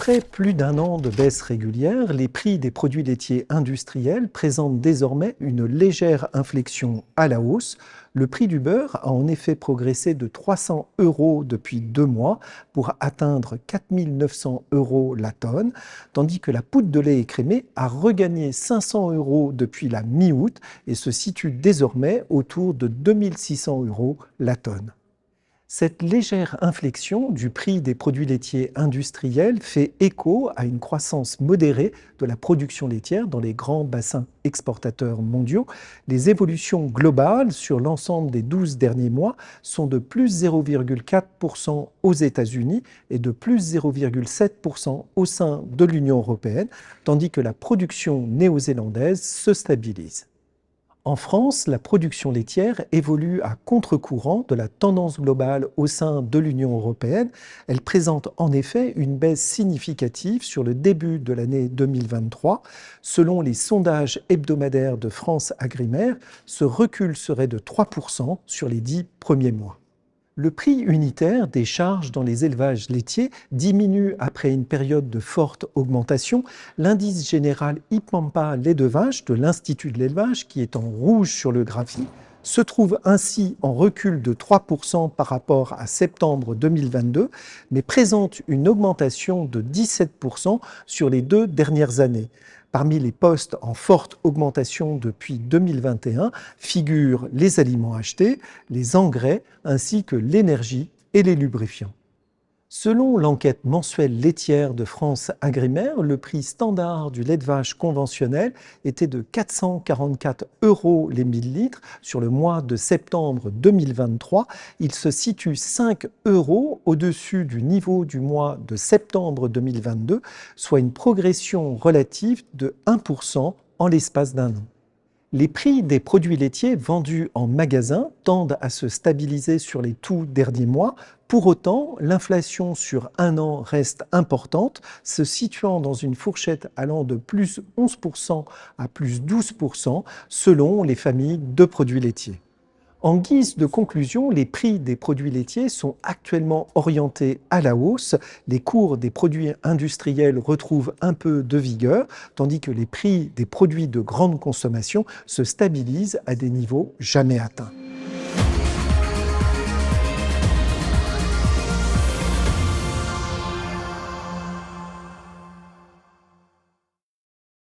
Après plus d'un an de baisse régulière, les prix des produits laitiers industriels présentent désormais une légère inflexion à la hausse. Le prix du beurre a en effet progressé de 300 € depuis 2 mois pour atteindre 4 900 € la tonne, tandis que la poudre de lait écrémé a regagné 500 € depuis la mi-août et se situe désormais autour de 2 600 € la tonne. Cette légère inflexion du prix des produits laitiers industriels fait écho à une croissance modérée de la production laitière dans les grands bassins exportateurs mondiaux. Les évolutions globales sur l'ensemble des 12 derniers mois sont de plus 0,4% aux États-Unis et de plus 0,7% au sein de l'Union européenne, tandis que la production néo-zélandaise se stabilise. En France, la production laitière évolue à contre-courant de la tendance globale au sein de l'Union européenne. Elle présente en effet une baisse significative sur le début de l'année 2023. Selon les sondages hebdomadaires de France Agrimaire, ce recul serait de 3% sur les 10 premiers mois. Le prix unitaire des charges dans les élevages laitiers diminue après une période de forte augmentation. L'indice général IPMANPA lait de vache de l'Institut de l'élevage, qui est en rouge sur le graphique, se trouve ainsi en recul de 3% par rapport à septembre 2022, mais présente une augmentation de 17% sur les 2 dernières années. Parmi les postes en forte augmentation depuis 2021 figurent les aliments achetés, les engrais ainsi que l'énergie et les lubrifiants. Selon l'enquête mensuelle laitière de France Agrimaire, le prix standard du lait de vache conventionnel était de 444 € les 1000 litres sur le mois de septembre 2023. Il se situe 5 € au-dessus du niveau du mois de septembre 2022, soit une progression relative de 1% en l'espace d'un an. Les prix des produits laitiers vendus en magasin tendent à se stabiliser sur les tout derniers mois. Pour autant, l'inflation sur un an reste importante, se situant dans une fourchette allant de plus 11% à plus 12% selon les familles de produits laitiers. En guise de conclusion, les prix des produits laitiers sont actuellement orientés à la hausse. Les cours des produits industriels retrouvent un peu de vigueur, tandis que les prix des produits de grande consommation se stabilisent à des niveaux jamais atteints.